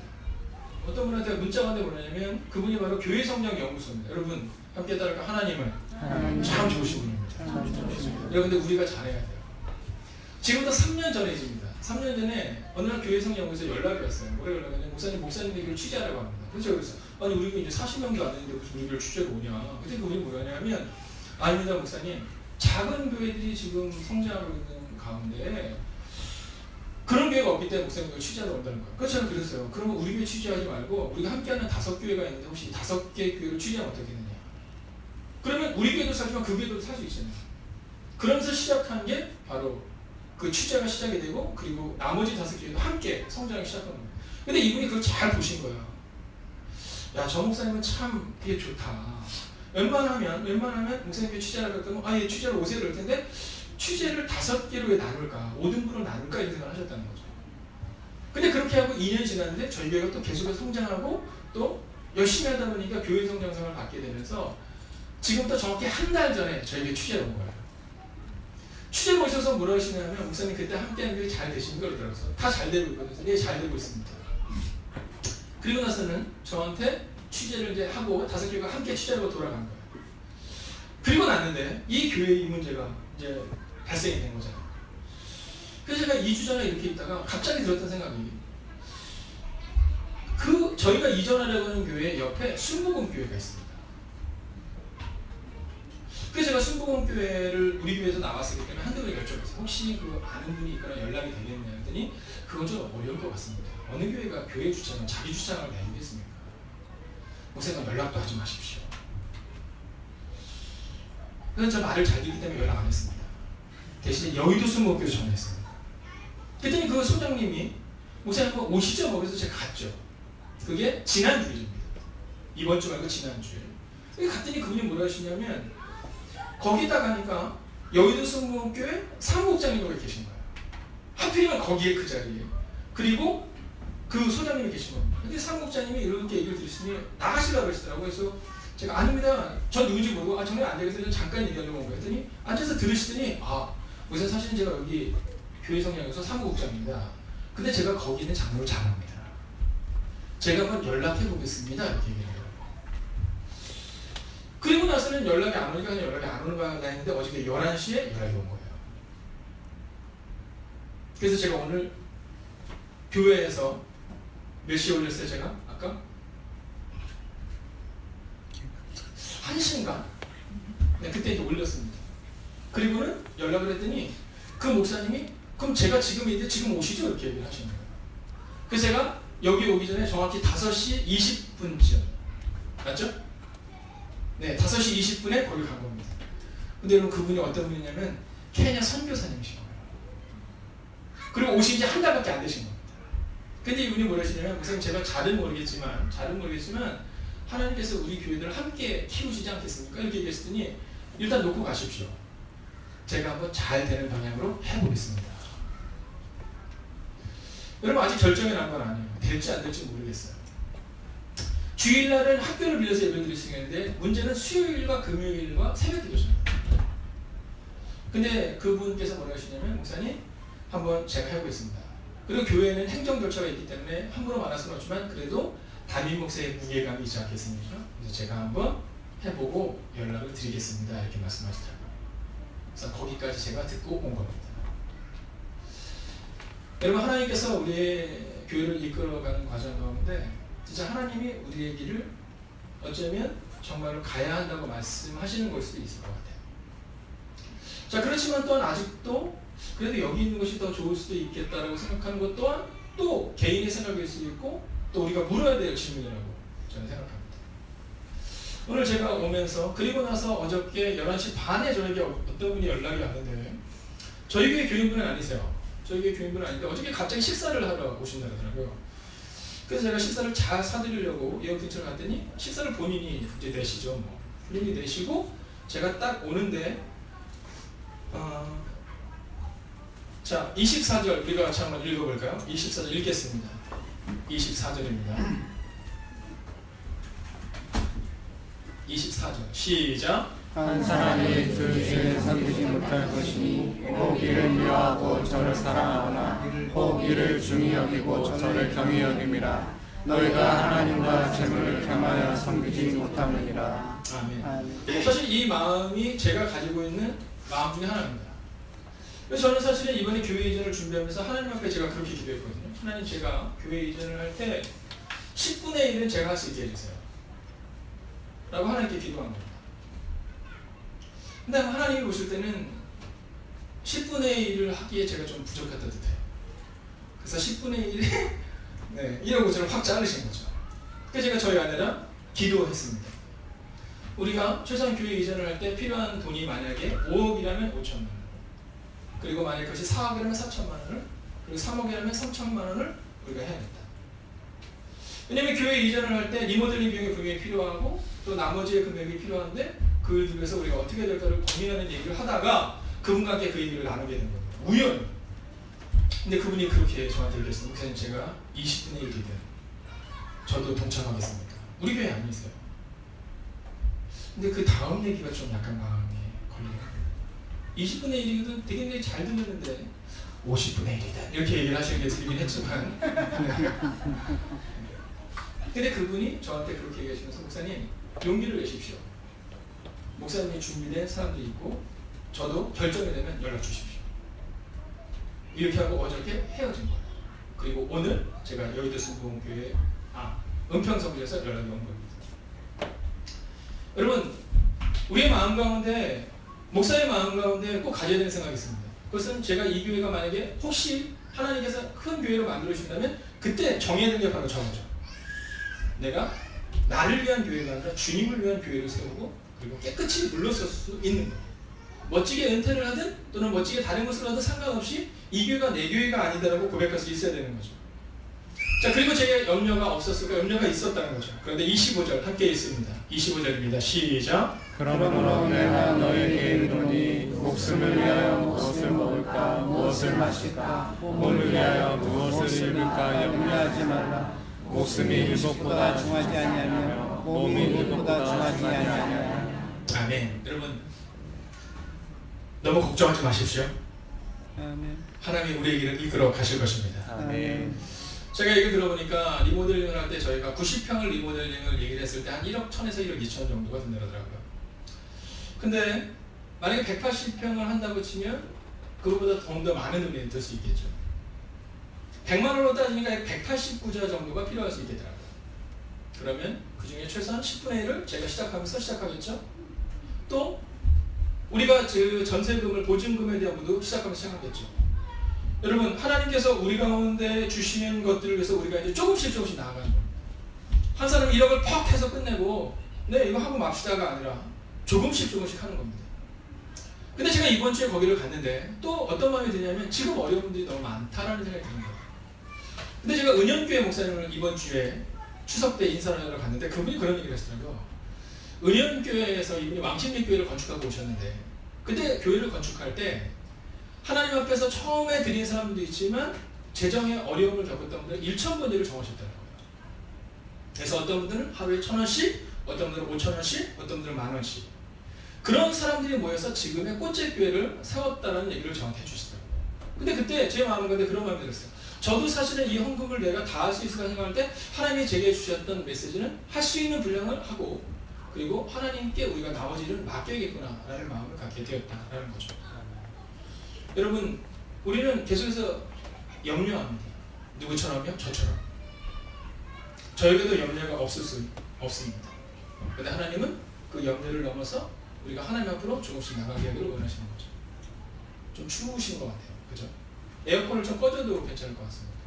어떤 분한테 문자가 왔는데 뭐냐면 그분이 바로 교회성장연구소입니다. 여러분 함께 따를까 하나님은 참 좋으신 분입니다. 여러분 근데 우리가 잘해야 돼요. 지금부터 3년 전에 집니다. 3년 전에 어느 날 교회 성장에서 연락이 왔어요. 뭐래 연락이 왔냐면 목사님이 교회 취재하라고 합니다. 그래서 그래서 아니 우리가 이제 40명도 안 되는데 무슨 우리 교회 취재로 오냐. 그때 그분이 뭐냐면 아닙니다 목사님. 작은 교회들이 지금 성장하고 있는 가운데 그런 교회가 없기 때문에 목사님 교회 취재하러 온다는 거예요. 그래서 저는 그랬어요. 그러면 우리 교회 취재하지 말고 우리가 함께하는 5교회가 있는데 혹시 5개 교회를 취재하면 어떻게 되느냐. 그러면 우리 교회도 살지만 그 교회도 살 수 있잖아요. 그러면서 시작한 게 바로 그 취재가 시작이 되고 그리고 나머지 5교회도 함께 성장을 시작하는 거예요. 근데 이분이 그걸 잘 보신 거예요. 야, 저 목사님은 참 그게 좋다. 웬만하면 목사님께 취재를 했더니 예, 취재로 오세요 그럴 텐데 취재를 5개로 왜 나눌까? 5등분으로 나눌까? 이런 생각을 하셨다는 거죠. 근데 그렇게 하고 2년 지났는데 저희 교회가 또 계속해서 성장하고 또 열심히 하다 보니까 교회 성장상을 받게 되면서 지금부터 정확히 한 달 전에 저희 교회 취재로 온 거예요. 취재로 오셔서 뭐라 하시냐면 목사님 그때 함께한 게 잘 되신 걸 그러면서 다 잘 되고 있거든요. 네, 잘 되고 있습니다. 그리고 나서는 저한테 취재를 이제 하고 5교회가 함께 취재로 돌아간 거예요. 그리고 났는데 이 교회의 문제가 이제 발생이 된 거잖아요. 그래서 제가 2주 전에 이렇게 있다가 갑자기 들었던 생각이 저희가 이전하려고 하는 교회 옆에 순복음 교회가 있습니다. 그래서 제가 순복음 교회를 우리 교회에서 나왔었기 때문에 한두 분이 여쭤봤어요. 혹시 그 아는 분이 있거나 연락이 되겠냐 했더니 그건 좀 어려울 것 같습니다. 어느 교회가 교회 주장은 자기 주장을 내리겠습니까? 목사님 연락도 하지 마십시오. 그래서 저 말을 잘 듣기 때문에 연락 안 했습니다. 대신에 여의도 순복음교회 전화했습니다. 그랬더니 그 소장님이 목사님 한번 오시죠? 그래서 제가 갔죠. 그게 지난주일입니다. 이번 주 말고 지난주에. 갔더니 그분이 뭐라 하시냐면 거기다 가니까 여의도 순복음교회 사무국장님이 계신 거예요. 하필이면 거기에 그 자리에. 그리고 그 소장님이 계신 겁니다. 근데 사무국장님이 이렇게 얘기를 들으시니 나가시라고 그러시더라고요. 그래서 제가 아닙니다. 전 누군지 모르고 정말 안 되겠어요. 잠깐 얘기하려고 온 거예요. 했더니 앉아서 들으시더니 우선 사실은 제가 여기 교회 성향에서 사무국장입니다. 근데 제가 거기 있는 장로를 잘합니다. 제가 한번 연락해 보겠습니다. 이렇게 얘기해요. 그리고 나서는 연락이 안 오니까 그냥 연락이 안 오는 거야 했는데 어저께 11시에 연락이 온 거예요. 그래서 제가 오늘 교회에서 몇 시에 올렸어요 제가? 아까? 1시인가? 네, 그때 이제 올렸습니다. 그리고는 연락을 했더니 그 목사님이 그럼 제가 지금 오시죠? 이렇게 얘기를 하시는 거예요. 그래서 제가 여기 오기 전에 정확히 5시 20분쯤 맞죠? 네, 5시 20분에 거기 간 겁니다. 근데 여러분 그분이 어떤 분이냐면 케냐 선교사님이신 거예요. 그리고 오신 지 한 달밖에 안 되신 겁니다. 근데 이분이 뭐라 하시냐면 목사님 제가 잘은 모르겠지만 하나님께서 우리 교회들을 함께 키우시지 않겠습니까? 이렇게 얘기했더니 일단 놓고 가십시오. 제가 한번 잘 되는 방향으로 해보겠습니다. 여러분 아직 결정이 난 건 아니에요. 될지 안 될지 모르겠어요. 주일날은 학교를 빌려서 예배를 드릴 수 있는데 문제는 수요일과 금요일과 새벽기도잖아요. 근데 그분께서 뭐라 하시냐면 목사님 한번 제가 해보겠습니다. 그리고 교회는 행정 절차가 있기 때문에 함부로 말할 수는 없지만 그래도 담임 목사의 무게감이 있지 않겠습니까? 그래서 제가 한번 해보고 연락을 드리겠습니다. 이렇게 말씀하시더라고요. 그래서 거기까지 제가 듣고 온 겁니다. 여러분 하나님께서 우리의 교회를 이끌어가는 과정 가운데 진짜 하나님이 우리의 길을 어쩌면 정말로 가야 한다고 말씀하시는 걸 수도 있을 것 같아요. 자 그렇지만 또한 아직도 그래도 여기 있는 것이 더 좋을 수도 있겠다라고 생각하는 것 또한 또 개인의 생각일 수도 있고 또 우리가 물어야 될 질문이라고 저는 생각합니다. 오늘 제가 오면서 그리고 나서 어저께 11시 반에 저에게 어떤 분이 연락이 왔는데 저희 교회 교인분은 아니세요. 저희 교회 교인분은 아닌데 어저께 갑자기 식사를 하러 오신다고 하더라고요. 그래서 제가 식사를 잘 사드리려고 예약 근처를 갔더니 식사를 본인이 이제 내시죠. 뭐. 본인이 내시고 제가 딱 오는데 자 24절 우리가 같이 한번 읽어볼까요? 24절 읽겠습니다. 24절입니다. 24절 시작. 한 사람이 두 주를 섬기지 못할 것이니 혹 이를 미워하고 저를 사랑하거나 혹 이를 중히 여기고 저를 경히 여김이라. 너희가 하나님과 재물을 겸하여 섬기지 못함이니라. 아멘. 사실 이 마음이 제가 가지고 있는 마음 중에 하나입니다. 그래서 저는 사실은 이번에 교회 이전을 준비하면서 하나님 앞에 제가 그렇게 기도했거든요. 하나님, 제가 교회 이전을 할 때 10분의 1은 제가 할 수 있게 해주세요 라고 하나님께 기도한 겁니다. 근데 하나님이 보실 때는 10분의 1을 하기에 제가 좀 부족했다 듯해요. 그래서 10분의 1에 네, 1억 5천을 확 자르신 거죠. 그래서 제가 저희 아내랑 기도했습니다. 우리가 최소한 교회 이전을 할 때 필요한 돈이 만약에 5억이라면 5천만 원, 그리고 만약 그것이 4억이라면 4천만 원을, 그리고 3억이라면 3천만 원을 우리가 해야겠다. 왜냐면 교회 이전을 할 때 리모델링 비용이 분명히 필요하고 또 나머지의 금액이 필요한데 그걸 위해서 우리가 어떻게 될까를 고민하는 얘기를 하다가 그분과 함께 그 얘기를 나누게 된 겁니다. 우연히. 근데 그분이 그렇게 저한테 얘기했어요. 목사님, 제가 20분의 1이든 저도 동참하겠습니다. 우리 교회 아니세요. 근데 그 다음 얘기가 좀 약간 마음에 걸려요. 20분의 1이든 되게 잘 들렸는데 50분의 1이든 이렇게 얘기를 하시는 게 들리긴 했지만 근데 그분이 저한테 그렇게 얘기하시면서, 목사님, 용기를 내십시오. 목사님이 준비된 사람도 있고 저도 결정이 되면 연락 주십시오. 이렇게 하고 어저께 헤어진 거예요. 그리고 오늘 제가 여의도 순복음교회 은평서구에서 연락이 온 겁니다. 여러분, 우리의 마음 가운데, 목사의 마음 가운데 꼭 가져야 되는 생각이 있습니다. 그것은 제가 이 교회가 만약에 혹시 하나님께서 큰 교회로 만들어 주신다면 그때 정해야 되는 게 바로 저거죠. 내가 나를 위한 교회가 아니라 주님을 위한 교회를 세우고 그리고 깨끗이 물러설 수 있는 것. 멋지게 은퇴를 하든 또는 멋지게 다른 것을 하든 상관없이 이 교회가 내 교회가 아니다라고 고백할 수 있어야 되는 거죠. 자, 그리고 제가 염려가 없었을까? 염려가 있었다는 거죠. 그런데 25절 함께 있습니다. 25절입니다. 시작. 그러므로 내가 너에게 이르노니 목숨을 위하여 무엇을 먹을까 무엇을 마실까 몸을 위하여 무엇을 입을까 염려하지 말라. 목숨이 일복보다 중하지 아니하며 몸이 일복보다 중하지 아니하냐. 아멘. 여러분, 너무 걱정하지 마십시오. 아멘. 하나님이 우리의 길을 이끌어 가실 것입니다. 아멘. 제가 얘기 들어보니까 리모델링을 할 때 저희가 90평을 리모델링을 얘기를 했을 때 한 1억 1천에서 1억 2천 정도가 든다더라고요. 근데 만약에 180평을 한다고 치면 그거보다 더 많은 돈이 들 수 있겠죠. 100만 원으로 따지니까 189자 정도가 필요할 수 있겠더라고요. 그러면 그 중에 최소한 10분의 1을 제가 시작하면서 시작하겠죠. 또 우리가 그 전세금을 보증금에 대한 부도 시작하면서 시작하겠죠. 여러분, 하나님께서 우리 가운데 주시는 것들을 위해서 우리가 이제 조금씩 나아가는 겁니다. 한 사람이 1억을 퍽 해서 끝내고 네 이거 하고 맙시다가 아니라 조금씩 하는 겁니다. 근데 제가 이번 주에 거기를 갔는데 또 어떤 마음이 드냐면 지금 어려운 분들이 너무 많다라는 생각이 드는 거예요. 근데 제가 은현교회 목사님을 이번 주에 추석 때 인사를 하러 갔는데 그분이 그런 얘기를 하시더라고요. 은현교회에서 이분이 왕십리교회를 건축하고 오셨는데 그때 교회를 건축할 때 하나님 앞에서 처음에 드린 사람도 있지만 재정에 어려움을 겪었던 분들은 1,000번째를 정하셨더라고요. 그래서 어떤 분들은 하루에 1,000원씩, 어떤 분들은 5,000원씩, 어떤 분들은 10,000원씩 그런 사람들이 모여서 지금의 꽃제교회를 세웠다는 얘기를 저한테 해주시더라고요. 근데 그때 제 마음 가운데 그런 마음이 들었어요. 저도 사실은 이 헌금을 내가 다 할 수 있을까 생각할 때 하나님이 제게 주셨던 메시지는 할 수 있는 분량을 하고 그리고 하나님께 우리가 나머지 일을 맡겨야겠구나 라는 마음을 갖게 되었다라는 거죠. 여러분, 우리는 계속해서 염려합니다. 누구처럼요? 저처럼. 저에게도 염려가 없을 수 없습니다. 그런데 하나님은 그 염려를 넘어서 우리가 하나님 앞으로 조금씩 나가게 하기를 원하시는 거죠. 좀 추우신 것 같아요. 그죠? 에어컨을 좀 꺼줘도 괜찮을 것 같습니다.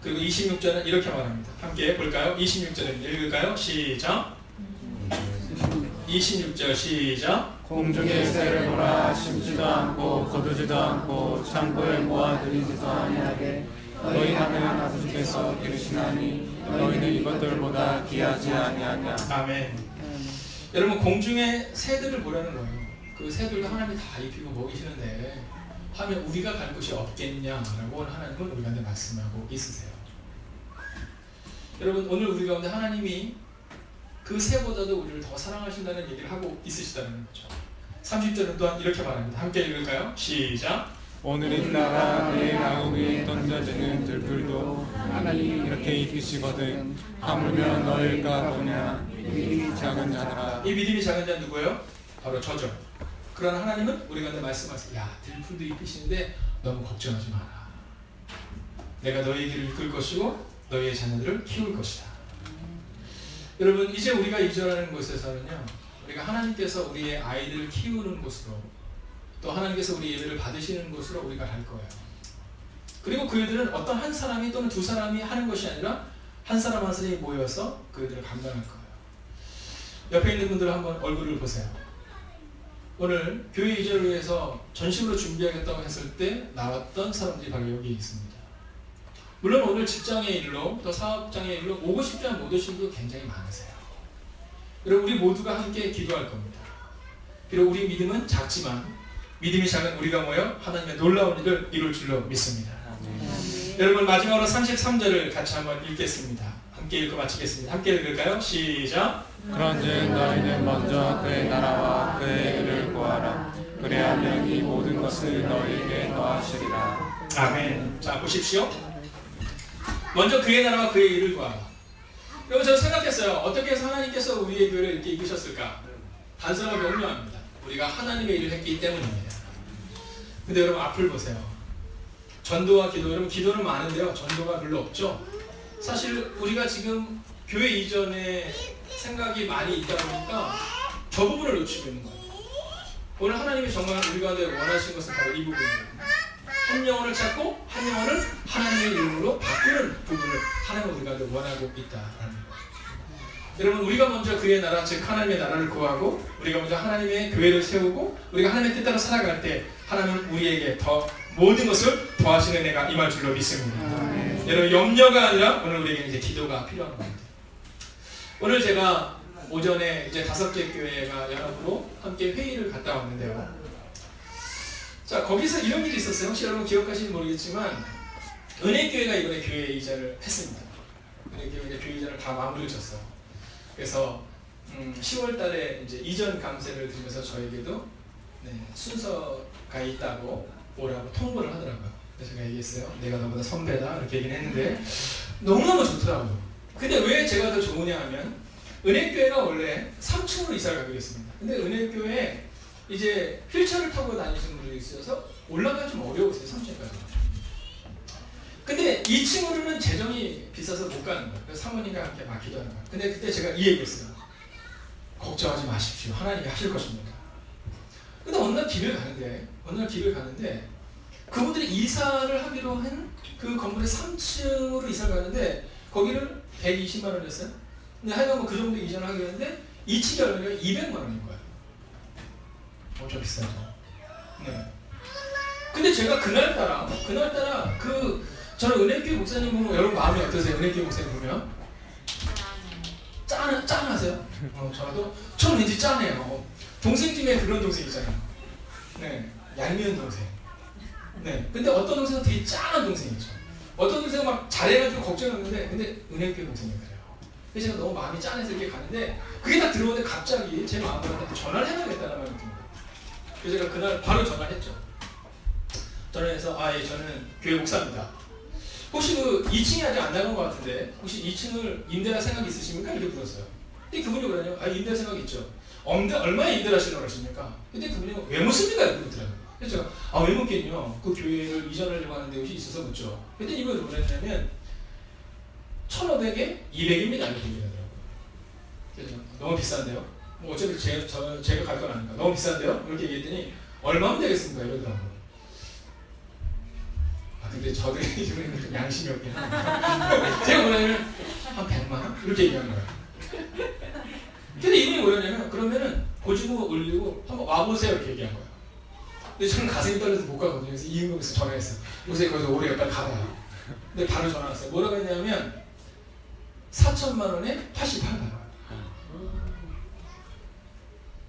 그리고 26절은 이렇게 말합니다. 함께 볼까요? 26절은 읽을까요? 시작. 26절 시작. 공중의 새를 보라 심지도 않고 거두지도 않고 창고에 모아들이지도 아니하게 너희 하늘 아버지께서 기르시나니 너희는 이것들보다 귀하지 아니하냐. 아멘. 여러분, 공중의 새들을 보라는 거예요. 그 새들도 하나님이 다 입히고 먹이시는데 하면 우리가 갈 곳이 없겠냐라고 하나님은 우리 가운데 말씀하고 있으세요. 여러분, 오늘 우리 가운데 하나님이 그 새보다도 우리를 더 사랑하신다는 얘기를 하고 있으시다는 거죠. 30절은 또한 이렇게 말합니다. 함께 읽을까요? 시작. 오늘 있다가 내일 아우에 던져지는 들풀도 하나님이 이렇게 이기시거든 하물며 너희가 보냐 믿음이 작은 자들아. 이 믿음이 작은 자는 누구예요? 바로 저죠. 그러나 하나님은 우리 가운데 말씀하세요. 야, 들풀도 잎이신데 너무 걱정하지 마라. 내가 너희 길을 이끌 것이고 너희의 자녀들을 키울 것이다. 여러분, 이제 우리가 이전하는 곳에서는요, 우리가 하나님께서 우리의 아이들을 키우는 곳으로, 또 하나님께서 우리 예배를 받으시는 곳으로 우리가 갈 거예요. 그리고 그 일들은 어떤 한 사람이 또는 두 사람이 하는 것이 아니라 한 사람 한 사람이 모여서 그 일들을 감당할 거예요. 옆에 있는 분들 한번 얼굴을 보세요. 오늘 교회 이전을 위해서 전심으로 준비하겠다고 했을 때 나왔던 사람들이 바로 여기에 있습니다. 물론 오늘 직장의 일로 또 사업장의 일로 오고 싶지 않은 못 오신 분도 굉장히 많으세요. 여러분, 우리 모두가 함께 기도할 겁니다. 비록 우리 믿음은 작지만 믿음이 작은 우리가 모여 하나님의 놀라운 일을 이룰 줄로 믿습니다. 여러분, 마지막으로 33절을 같이 한번 읽겠습니다. 함께 읽고 마치겠습니다. 함께 읽을까요? 시작. 그런즉 너희는 먼저 그의 나라와 그의 의를 구하라. 그리하면 이 모든 것을 너희에게 더하시리라. 아멘. 자, 보십시오. 먼저 그의 나라와 그의 일을 구하라. 여러분, 저는 생각했어요. 어떻게 해서 하나님께서 우리의 교회를 이렇게 이끄셨을까? 단서가 명료합니다. 우리가 하나님의 일을 했기 때문입니다. 근데 여러분, 앞을 보세요. 전도와 기도. 여러분, 기도는 많은데요, 전도가 별로 없죠. 사실 우리가 지금 교회 이전에 생각이 많이 있다 보니까 저 부분을 놓치고 있는 거예요. 오늘 하나님이 정말 우리 가운데 원하신 것은 바로 이 부분이에요. 한 영혼을 찾고 한 영혼을 하나님의 이름으로 바꾸는 부분을 하나님은 우리 가운데 원하고 있다라는 거예요. 여러분, 우리가 먼저 그의 나라, 즉 하나님의 나라를 구하고 우리가 먼저 하나님의 교회를 세우고 우리가 하나님의 뜻대로 살아갈 때 하나님은 우리에게 더 모든 것을 더하시는 은혜가 임할 줄로 믿습니다. 여러분, 염려가 아니라 오늘 우리에게 이제 기도가 필요한 겁니다. 오늘 제가 오전에 이제 5개 교회가 연합으로 함께 회의를 갔다 왔는데요. 자, 거기서 이런 일이 있었어요. 혹시 여러분 기억하시는지 모르겠지만 은혜교회가 이번에 교회 이전을 했습니다. 은혜교회가 교회 이전을 다 마무리를 쳤어요. 그래서 10월 달에 이제 이전 감세를 드리면서 저에게도 순서가 있다고 오라고 통보를 하더라고요. 그래서 제가 얘기했어요. 내가 너보다 선배다 이렇게 얘기는 했는데 너무너무 좋더라고요. 근데 왜 제가 더 좋으냐 하면 은혜교회가 원래 3층으로 이사를 가기로 했습니다. 근데 은혜교회에 이제 휠체어를 타고 다니시는 분들이 있어서 올라가기 좀 어려우세요. 3층까지. 근데 2층으로는 재정이 비싸서 못 가는 거예요. 그래서 사모님과 함께 막 기도하는 거예요. 근데 그때 제가 이 얘기했어요. 걱정하지 마십시오. 하나님이 하실 것입니다. 근데 어느 날 길을 가는데 그분들이 이사를 하기로 한 그 건물의 3층으로 이사를 가는데 거기를 120만 원이었어요. 근데 하여간 뭐 그 정도 이전을 하기로 했는데 2층이 얼마냐면 200만 원인 거예요. 엄청 비싸죠. 네. 근데 제가 그날따라 저는 은혜교회 목사님 보면 여러분 마음이 어떠세요? 은혜교회 목사님 보면 짠하세요? 저는 왠지 짠해요. 동생 중에 그런 동생 있잖아요. 네, 얄미운 동생. 네, 근데 어떤 동생은 되게 짠한 동생이죠. 어떤 동생은 막 잘해가지고 걱정했는데 근데 은혜교회 동생이 그래요. 그래서 제가 너무 마음이 짠해서 이렇게 가는데 그게 딱 들어오는데 갑자기 제 마음으로 전화를 해야겠다는 마음이 듭니다. 그래서 제가 그날 바로 전화를 했죠. 전화해서 예, 저는 교회 목사입니다. 혹시 그 2층이 아직 안 나간 것 같은데 혹시 2층을 임대할 생각 있으십니까? 이렇게 물었어요. 근데 그분이 그러냐면 임대할 생각 있죠. 얼마에 임대를 하시려고 하십니까? 근데 그분이 왜 묻습니까? 이렇게 묻더라고요. 그래서 제가 왜 묻겠냐. 그 교회를 이전하려고 하는 곳이 있어서 묻죠. 근데 이걸 뭐랬냐면 1,500에 200입니다. 이렇게 얘기하더라고요. 그래서 너무 비싼데요? 뭐 어차피 제가 갈 건 아니까 너무 비싼데요? 이렇게 얘기했더니 얼마면 되겠습니까? 이러더라고요. 근데 저도 지금 좀 양심이 없긴 한데 제가 뭐냐면 한 100만 원? 이렇게 얘기한 거예요. 근데 이분이 뭐냐면 그러면은 고지고 올리고 한번 와보세요 이렇게 얘기한 거예요. 근데 저는 가슴이 떨려서 못 가거든요. 그래서 이은국에서 전화했어요. 요새 거기서 오래 빨리 가봐요. 근데 바로 전화 왔어요. 뭐라고 했냐면 4천만 원에 88만 원.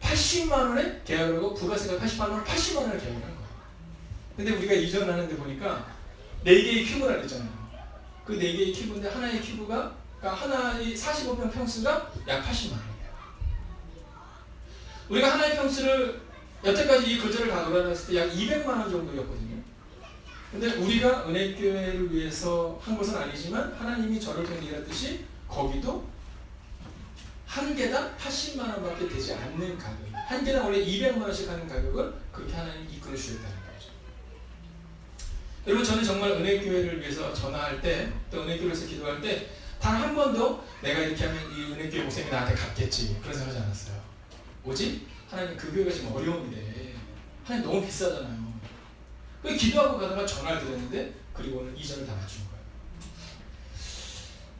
80만 원에 계약을 하고 부가세가 88만 원, 80만 원을 계약을 한 거예요. 근데 우리가 이전하는데 보니까 4개의 큐브라 그랬잖아요. 그 4개의 큐브인데 하나의 큐브가 그러니까 하나의 45평 평수가 약 80만 원이에요. 우리가 하나의 평수를 여태까지 이 거절을 다 놀아놨을 때 약 200만 원 정도였거든요. 근데 우리가 은혜교회를 위해서 한 것은 아니지만 하나님이 저를 통해 일하듯이 거기도 한 개당 80만 원밖에 되지 않는 가격, 한 개당 원래 200만 원씩 하는 가격을 그렇게 하나님이 이끌어 주셨다는 거죠. 여러분, 저는 정말 은혜교회를 위해서 전화할 때, 또 은혜교회에서 기도할 때 단 한 번도 내가 이렇게 하면 이 은혜교회 목사님이 나한테 갚겠지 그런 생각하지 않았어요. 오직 하나님, 그 교회가 지금 어려운데 하나님 너무 비싸잖아요. 그래서 기도하고 가다가 전화를 드렸는데, 그리고 오늘 이전을 다 맞춘 거예요.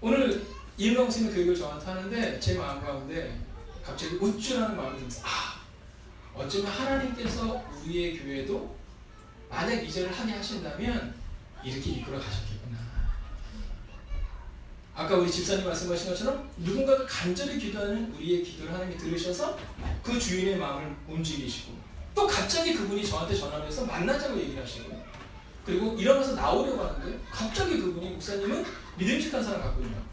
오늘 이은광 목사님이 그 얘기를 저한테 하는데 제 마음 가운데 갑자기 우쭐하는 마음이 들면서, 어쩌면 하나님께서 우리의 교회도 만약 이전을 하게 하신다면 이렇게 이끌어 가셨겠구나. 아까 우리 집사님 말씀하신 것처럼 누군가가 간절히 기도하는 우리의 기도를 하나님이 들으셔서 그 주인의 마음을 움직이시고, 또 갑자기 그분이 저한테 전화를 해서 만나자고 얘기를 하시고, 그리고 일어나서 나오려고 하는데 갑자기 그분이, 목사님은 믿음직한 사람 같거든요.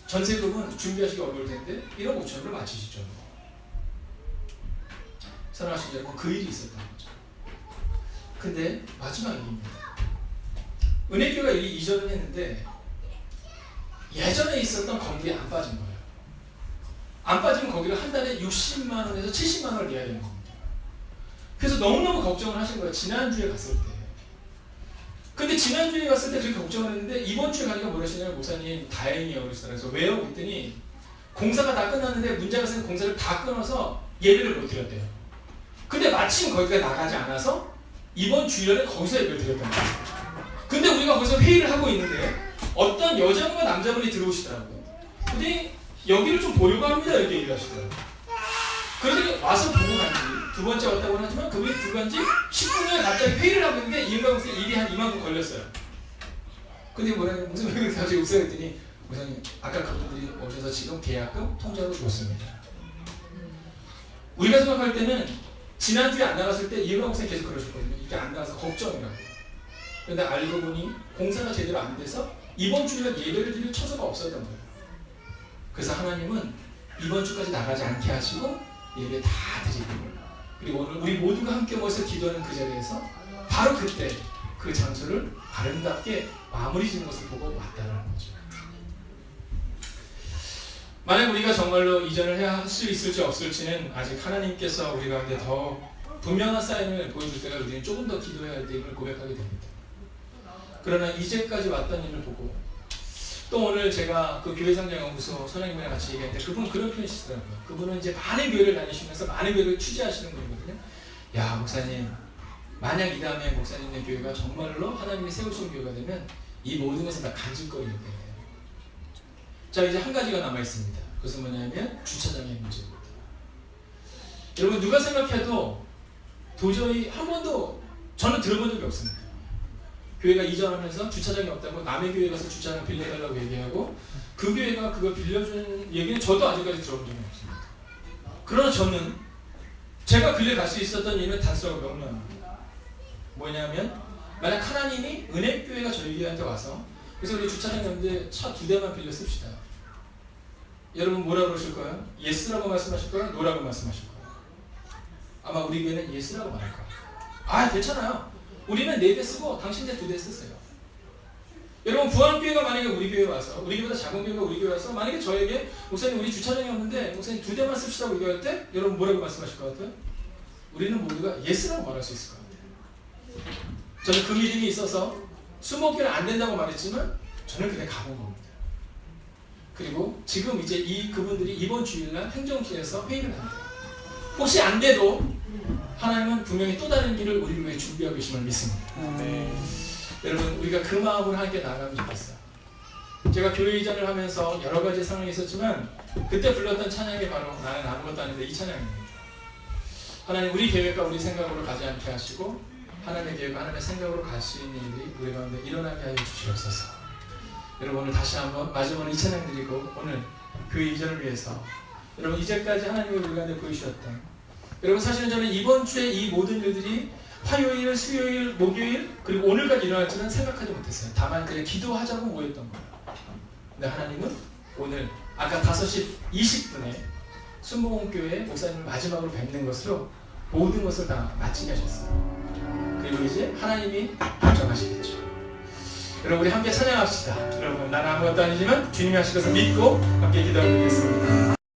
전세금은 준비하시기 어려울 텐데 1억 5천을 맞추시죠. 사랑하신 여러분, 그 일이 있었던 거죠. 근데 마지막 일입니다. 은혜교회가 이전을 했는데 예전에 있었던 건물이 안 빠진 거예요. 안 빠지면 거기를 한 달에 60만 원에서 70만 원을 내야 되는 겁니다. 그래서 너무너무 걱정을 하신 거예요. 지난주에 갔을 때. 근데 지난주에 갔을 때 그렇게 걱정을 했는데 이번 주에 가니까 뭐라 하시냐면, 목사님 다행이에요 그러시더라고요. 그래서 왜요? 그랬더니 공사가 다 끝났는데 문제가 생긴 공사를 다 끊어서 예배를 못 드렸대요. 근데 마침 거기가 나가지 않아서 이번 주일에 거기서 예배를 드렸다는 거예요. 근데 우리가 거기서 회의를 하고 있는데 어떤 여자분과 남자분이 들어오시더라고요. 근데 여기를 좀 보려고 합니다 이렇게 얘기를 하시더라고요. 그러더니 와서 보고 간 뒤 두 번째 왔다고는 하지만 그분이 들어간 지 10분 후에 갑자기 회의를 하고 있는데 이은광 목사님 일이 한 이만큼 걸렸어요. 근데 뭐라냐면, 무슨 왜 그렇게 갑자기 웃어요 했더니, 목사님 아까 그분들이 오셔서 지금 계약금 통장으로 줬습니다. 우리가 생각할 때는 지난주에 안 나갔을 때 이은광 목사님 계속 그러셨거든요. 이게 안 나가서 걱정이라고. 그런데 알고 보니 공사가 제대로 안 돼서 이번 주일날 예배를 드릴 처소가 없었던 거예요. 그래서 하나님은 이번 주까지 나가지 않게 하시고 예배 다 드리고, 그리고 오늘 우리 모두가 함께 모여서 기도하는 그 자리에서 바로 그때 그 장소를 아름답게 마무리 짓는 것을 보고 왔다는 거죠. 만약 우리가 정말로 이전을 해야 할 수 있을지 없을지는 아직 하나님께서 우리 가운데 더 분명한 사인을 보여줄 때가 우리는 조금 더 기도해야 할 때임을 고백하게 됩니다. 그러나 이제까지 왔던 일을 보고, 또 오늘 제가 그 교회상장연구소 선생님이랑 같이 얘기할 때 그분은 그런 표현이 있더라고요. 그분은 이제 많은 교회를 다니시면서 많은 교회를 취재하시는 분이거든요. 야, 목사님, 만약 이 다음에 목사님의 교회가 정말로 하나님이 세우신 교회가 되면 이 모든 것을 다 간직거리게 돼요. 자, 이제 한 가지가 남아있습니다. 그것은 뭐냐면 주차장의 문제입니다. 여러분, 누가 생각해도 도저히 한 번도 저는 들어본 적이 없습니다. 교회가 이전하면서 주차장이 없다고 남의 교회 가서 주차장 빌려달라고 얘기하고 그 교회가 그걸 빌려주는 얘기는 저도 아직까지 들어본 적이 없습니다. 그러나 저는 제가 그 길에 갈 수 있었던 이유는 단순하고 명료합니다. 뭐냐면, 만약 하나님이 은혜교회가 저희 교회한테 와서, 그래서 우리 주차장 없는데 차 2대만 빌려 씁시다. 여러분 뭐라 그러실 거예요? 예스라고 말씀하실 거예요? 노라고 말씀하실 거예요? 아마 우리 교회는 예스라고 말할 거예요. 괜찮아요. 우리는 4대 쓰고 당신들 2대 쓰세요. 여러분, 부안교회가 만약에 우리 교회에 와서, 우리 교회보다 작은 교회가 우리 교회에 와서 만약에 저에게, 목사님 우리 주차장이 없는데 목사님 2대만 씁시다고 얘기할 때 여러분 뭐라고 말씀하실 것 같아요? 우리는 모두가 예스라고 말할 수 있을 것 같아요. 저는 그 믿음이 있어서 20개는 안 된다고 말했지만 저는 그냥 가본 겁니다. 그리고 지금 이제 그분들이 이번 주일날 행정실에서 회의를 합니다. 혹시 안 돼도 하나님은 분명히 또 다른 길을 우리를 위해 준비하고 계심을 믿습니다. 여러분, 우리가 그 마음으로 함께 나아가면 좋겠어요. 제가 교회 이전을 하면서 여러 가지 상황이 있었지만 그때 불렀던 찬양이 바로 나는 아무것도 아닌데 이 찬양입니다. 하나님, 우리 계획과 우리 생각으로 가지 않게 하시고 하나님의 계획과 하나님의 생각으로 갈 수 있는 일이 우리 가운데 일어나게 하여 주시옵소서. 여러분, 오늘 다시 한번 마지막으로 이 찬양 드리고 오늘 교회 이전을 위해서 여러분, 이제까지 하나님의 우리 가운데 보이셨던, 여러분, 사실은 저는 이번 주에 이 모든 일들이 화요일, 수요일, 목요일 그리고 오늘까지 일어날 줄은 생각하지 못했어요. 다만 그냥 기도하자고 모였던 거예요. 근데 하나님은 오늘 아까 5시 20분에 순복음교회 목사님을 마지막으로 뵙는 것으로 모든 것을 다 마치게 하셨어요. 그리고 이제 하나님이 결정하시겠죠. 여러분 우리 함께 찬양합시다. 여러분 나는 아무것도 아니지만 주님이 하실 것을 믿고 함께 기도하겠습니다.